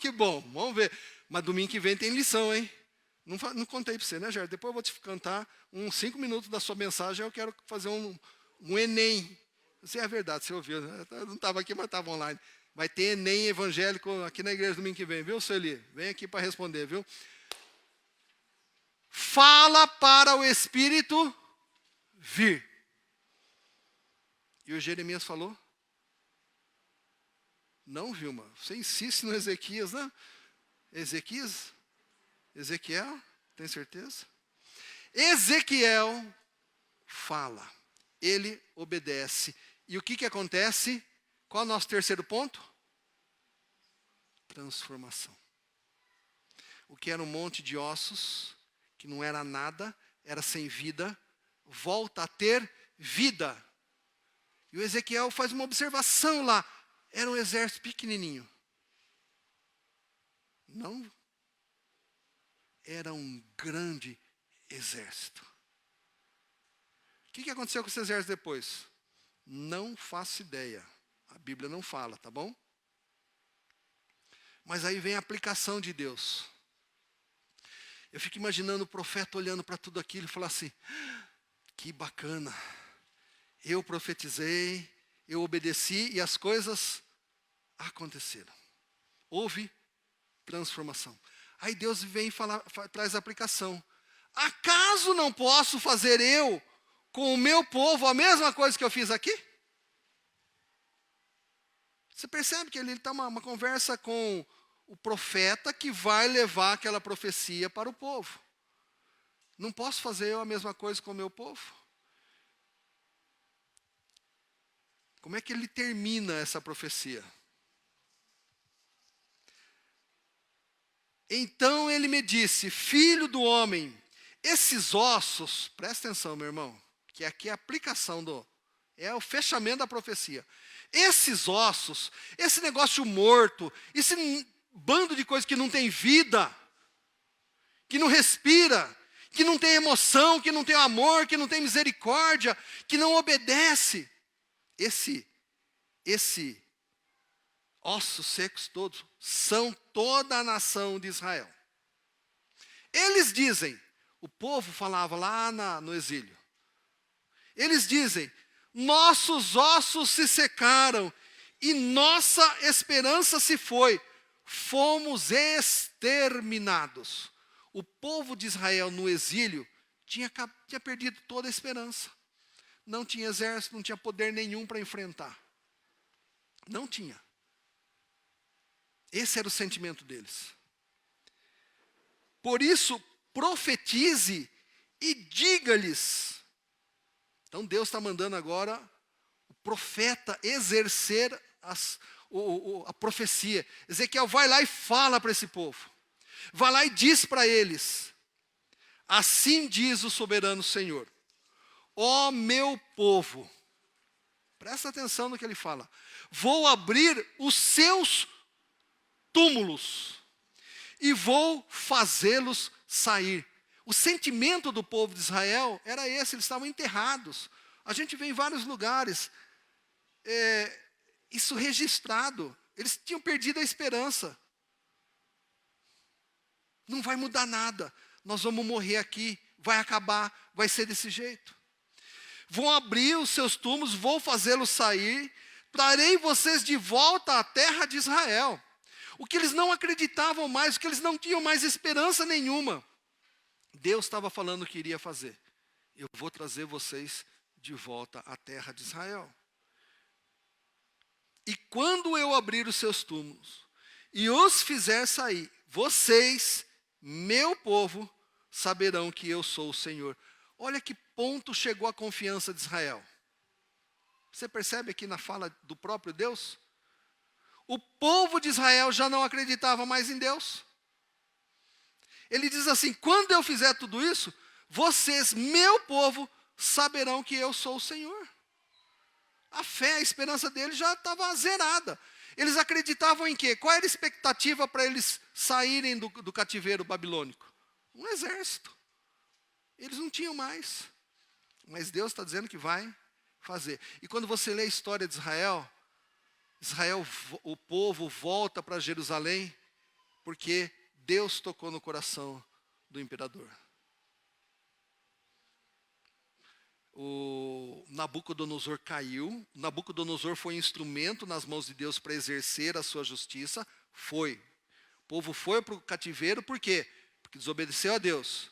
Que bom, vamos ver. Mas domingo que vem tem lição, hein? Não contei para você, né, Gerson? Depois eu vou te cantar uns 5 minutos da sua mensagem. Eu quero fazer um Enem. Isso é verdade, você ouviu, né? Eu não estava aqui, mas estava online. Vai ter Enem evangélico aqui na igreja domingo que vem, viu, Sueli? Vem aqui para responder, viu? Fala para o Espírito vir. E o Jeremias falou? Não, Vilma, você insiste no Ezequias, né? Ezequiel, tem certeza? Ezequiel fala, ele obedece. E o que acontece? Qual é o nosso terceiro ponto? Transformação. O que era um monte de ossos, que não era nada, era sem vida, volta a ter vida. E o Ezequiel faz uma observação lá. Era um exército pequenininho. Não. Era um grande exército. O que aconteceu com esse exército depois? Não faço ideia. A Bíblia não fala, tá bom? Mas aí vem a aplicação de Deus. Eu fico imaginando o profeta olhando para tudo aquilo e falar assim, que bacana. Eu profetizei, eu obedeci e as coisas aconteceram. Houve transformação. Aí Deus vem e traz a aplicação. Acaso não posso fazer eu com o meu povo a mesma coisa que eu fiz aqui? Você percebe que ele está uma conversa com o profeta que vai levar aquela profecia para o povo. Não posso fazer eu a mesma coisa com o meu povo? Como é que ele termina essa profecia? Então ele me disse, filho do homem, esses ossos, presta atenção, meu irmão, que aqui é a aplicação é o fechamento da profecia. Esses ossos, esse negócio morto, esse bando de coisas que não tem vida, que não respira, que não tem emoção, que não tem amor, que não tem misericórdia, que não obedece. Esse ossos secos todos são toda a nação de Israel. Eles dizem, o povo falava lá no exílio, eles dizem, nossos ossos se secaram e nossa esperança se foi, fomos exterminados. O povo de Israel no exílio tinha perdido toda a esperança. Não tinha exército, não tinha poder nenhum para enfrentar. Não tinha. Esse era o sentimento deles. Por isso, profetize e diga-lhes. Então Deus está mandando agora o profeta exercer a profecia. Ezequiel vai lá e fala para esse povo. Vai lá e diz para eles. Assim diz o soberano Senhor. Ó meu povo. Presta atenção no que ele fala. Vou abrir os seus túmulos e vou fazê-los sair. O sentimento do povo de Israel era esse, eles estavam enterrados. A gente vê em vários lugares isso registrado. Eles tinham perdido a esperança. Não vai mudar nada. Nós vamos morrer aqui, vai acabar, vai ser desse jeito. Vou abrir os seus túmulos, vou fazê-los sair, trarei vocês de volta à terra de Israel. O que eles não acreditavam mais, o que eles não tinham mais esperança nenhuma, Deus estava falando que iria fazer. Eu vou trazer vocês de volta à terra de Israel. E quando eu abrir os seus túmulos e os fizer sair, vocês, meu povo, saberão que eu sou o Senhor. Olha que ponto chegou a confiança de Israel. Você percebe aqui na fala do próprio Deus? O povo de Israel já não acreditava mais em Deus. Ele diz assim: quando eu fizer tudo isso, vocês, meu povo, saberão que eu sou o Senhor. A fé, a esperança deles já estava zerada. Eles acreditavam em quê? Qual era a expectativa para eles saírem do cativeiro babilônico? Um exército. Eles não tinham mais. Mas Deus está dizendo que vai fazer. E quando você lê a história de Israel, o povo volta para Jerusalém, porque Deus tocou no coração do imperador. O Nabucodonosor caiu. Nabucodonosor foi instrumento nas mãos de Deus para exercer a sua justiça. Foi. O povo foi para o cativeiro, por quê? Porque desobedeceu a Deus.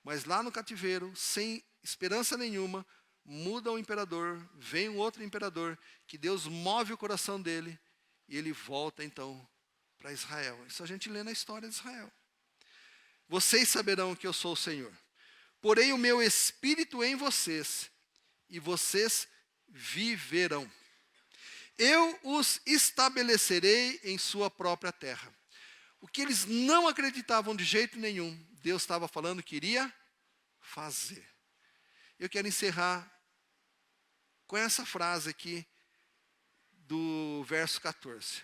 Mas lá no cativeiro, sem esperança nenhuma, muda o imperador, vem um outro imperador, que Deus move o coração dele, e ele volta então para Israel. Isso a gente lê na história de Israel. Vocês saberão que eu sou o Senhor. Porém o meu espírito em vocês, e vocês viverão. Eu os estabelecerei em sua própria terra. O que eles não acreditavam de jeito nenhum, Deus estava falando que iria fazer. Eu quero encerrar com essa frase aqui do verso 14.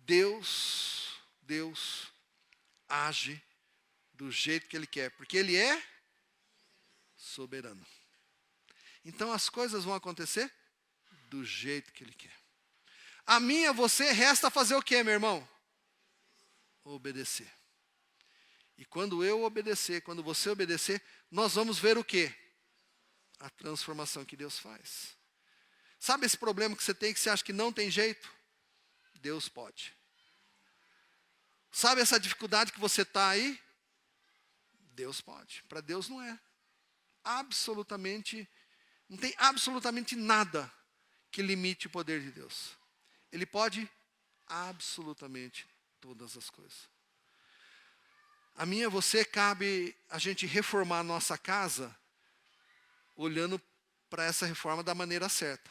Deus age do jeito que Ele quer, porque Ele é soberano. Então as coisas vão acontecer do jeito que Ele quer. A mim, a você, resta fazer o quê, meu irmão? Obedecer. E quando eu obedecer, quando você obedecer, nós vamos ver o quê? A transformação que Deus faz. Sabe esse problema que você tem, que você acha que não tem jeito? Deus pode. Sabe essa dificuldade que você está aí? Deus pode. Para Deus não é. Não tem absolutamente nada que limite o poder de Deus. Ele pode absolutamente todas as coisas. A mim e a você cabe a gente reformar a nossa casa olhando para essa reforma da maneira certa.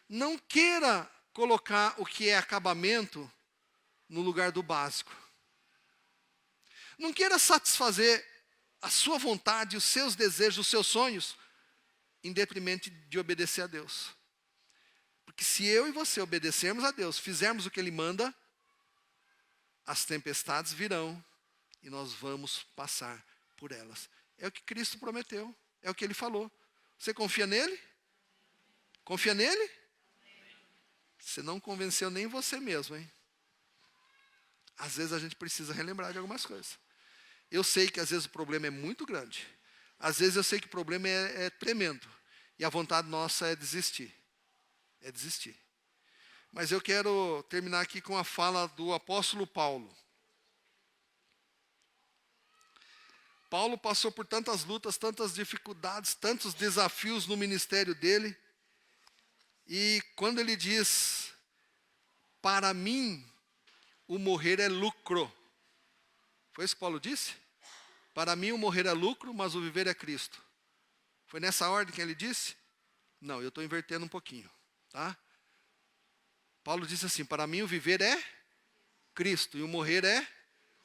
Não queira colocar o que é acabamento no lugar do básico. Não queira satisfazer a sua vontade, os seus desejos, os seus sonhos, em detrimento de obedecer a Deus. Porque se eu e você obedecermos a Deus, fizermos o que Ele manda, as tempestades virão e nós vamos passar por elas. É o que Cristo prometeu, é o que Ele falou. Você confia nele? Confia nele? Você não convenceu nem você mesmo, hein? Às vezes a gente precisa relembrar de algumas coisas. Eu sei que às vezes o problema é muito grande. Às vezes eu sei que o problema é tremendo. E a vontade nossa é desistir. É desistir. Mas eu quero terminar aqui com a fala do apóstolo Paulo. Paulo passou por tantas lutas, tantas dificuldades, tantos desafios no ministério dele. E quando ele diz, para mim, o morrer é lucro. Foi isso que Paulo disse? Para mim o morrer é lucro, mas o viver é Cristo. Foi nessa ordem que ele disse? Não, eu estou invertendo um pouquinho. Tá? Paulo disse assim, para mim o viver é Cristo e o morrer é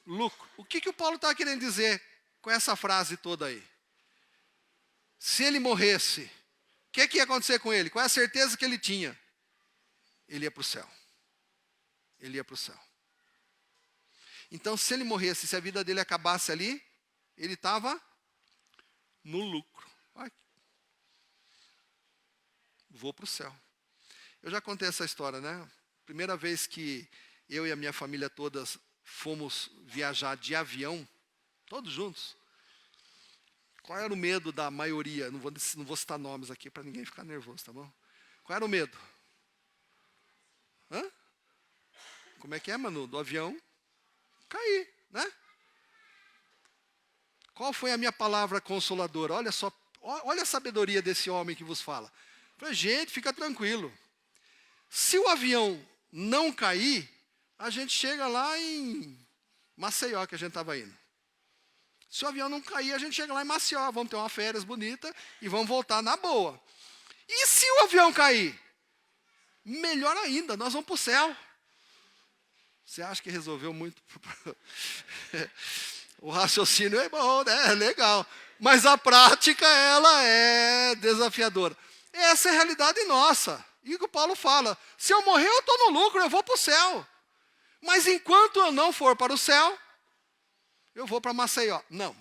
lucro. O que o Paulo está querendo dizer com essa frase toda aí? Se ele morresse, o que ia acontecer com ele? Qual é a certeza que ele tinha? Ele ia para o céu. Ele ia para o céu. Então, se ele morresse, se a vida dele acabasse ali, ele estava no lucro. Ai, vou para o céu. Eu já contei essa história, né? Primeira vez que eu e a minha família todas fomos viajar de avião, todos juntos. Qual era o medo da maioria? Não vou citar nomes aqui para ninguém ficar nervoso, tá bom? Qual era o medo? Hã? Como é que é, Manu? Do avião cair, né? Qual foi a minha palavra consoladora? Olha só, olha a sabedoria desse homem que vos fala. Falei, gente, fica tranquilo. Se o avião não cair, a gente chega lá em Maceió, que a gente estava indo. Se o avião não cair, a gente chega lá em Maceió, vamos ter uma férias bonita e vamos voltar na boa. E se o avião cair? Melhor ainda, nós vamos para o céu. Você acha que resolveu muito? O raciocínio é bom, né? É legal. Mas a prática, ela é desafiadora. Essa é a realidade nossa. E o que o Paulo fala, se eu morrer, eu estou no lucro, eu vou para o céu. Mas enquanto eu não for para o céu, eu vou para Maceió. Não.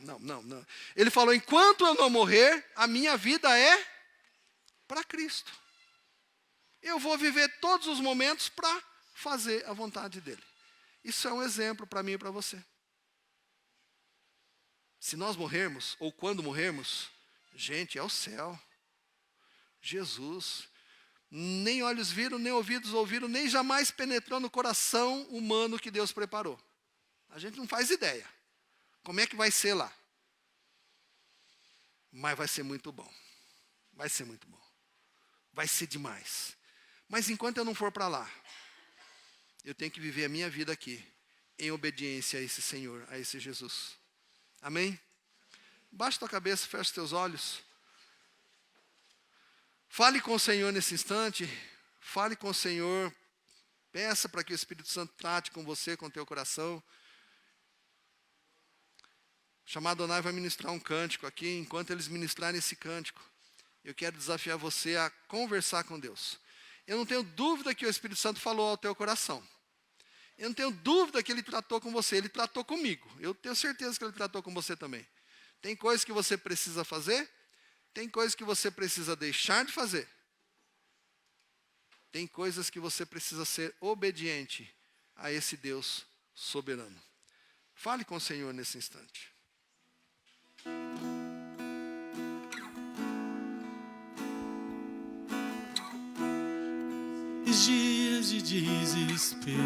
Ele falou, enquanto eu não morrer, a minha vida é para Cristo. Eu vou viver todos os momentos para fazer a vontade dele. Isso é um exemplo para mim e para você. Se nós morrermos, ou quando morrermos, gente, é o céu. Jesus, nem olhos viram, nem ouvidos ouviram, nem jamais penetrou no coração humano que Deus preparou. A gente não faz ideia. Como é que vai ser lá? Mas vai ser muito bom. Vai ser muito bom. Vai ser demais. Mas enquanto eu não for para lá, eu tenho que viver a minha vida aqui, em obediência a esse Senhor, a esse Jesus. Amém? Baixa tua cabeça, fecha teus olhos. Fale com o Senhor nesse instante. Fale com o Senhor. Peça para que o Espírito Santo trate com você, com o teu coração. O chamado Adonai vai ministrar um cântico aqui. Enquanto eles ministrarem esse cântico, eu quero desafiar você a conversar com Deus. Eu não tenho dúvida que o Espírito Santo falou ao teu coração. Eu não tenho dúvida que ele tratou com você. Ele tratou comigo. Eu tenho certeza que ele tratou com você também. Tem coisas que você precisa fazer. Tem coisas que você precisa deixar de fazer. Tem coisas que você precisa ser obediente a esse Deus soberano. Fale com o Senhor nesse instante. Dias de desespero,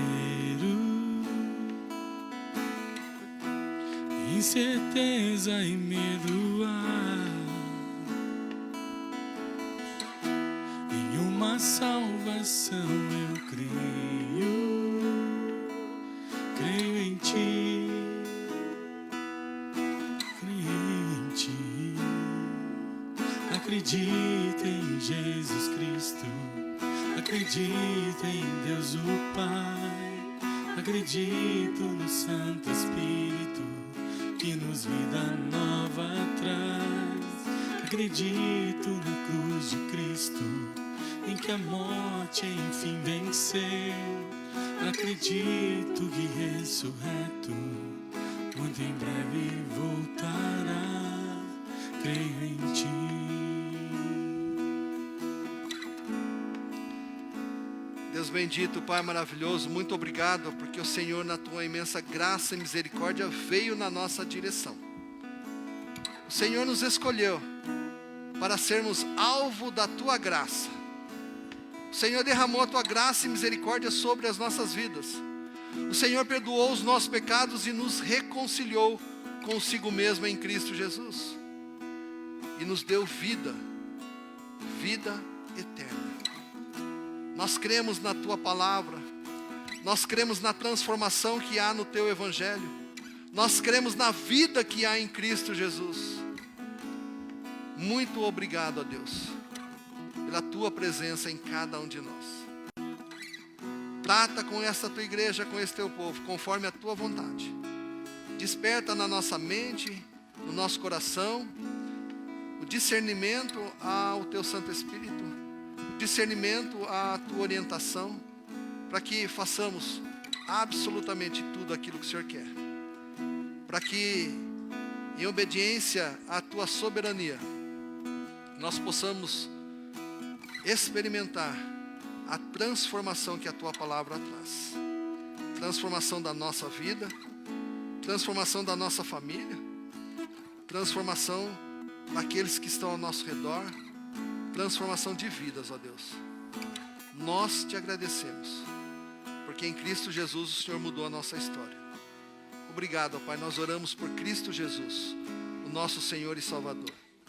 incerteza e medo há em uma salvação eu creio em ti, acredito em Jesus Cristo. Acredito em Deus o Pai, acredito no Santo Espírito, que nos vida nova traz. Acredito na cruz de Cristo, em que a morte enfim venceu. Acredito que ressurreto, muito em breve voltará. Creio em ti. Deus bendito, Pai maravilhoso, muito obrigado, porque o Senhor, na tua imensa graça e misericórdia, veio na nossa direção. O Senhor nos escolheu para sermos alvo da tua graça. O Senhor derramou a tua graça e misericórdia sobre as nossas vidas. O Senhor perdoou os nossos pecados e nos reconciliou consigo mesmo em Cristo Jesus. E nos deu vida eterna. Nós cremos na tua palavra, nós cremos na transformação que há no teu evangelho, nós cremos na vida que há em Cristo Jesus. Muito obrigado a Deus, pela tua presença em cada um de nós. Trata com essa tua igreja, com esse teu povo, conforme a tua vontade. Desperta na nossa mente, no nosso coração, o discernimento ao teu Santo Espírito, discernimento à tua orientação, para que façamos absolutamente tudo aquilo que o Senhor quer. Para que, em obediência à tua soberania, nós possamos experimentar a transformação que a tua palavra traz. Transformação da nossa vida, transformação da nossa família, transformação daqueles que estão ao nosso redor, transformação de vidas, ó Deus. Nós te agradecemos, porque em Cristo Jesus o Senhor mudou a nossa história. Obrigado, ó Pai, nós oramos por Cristo Jesus, o nosso Senhor e Salvador.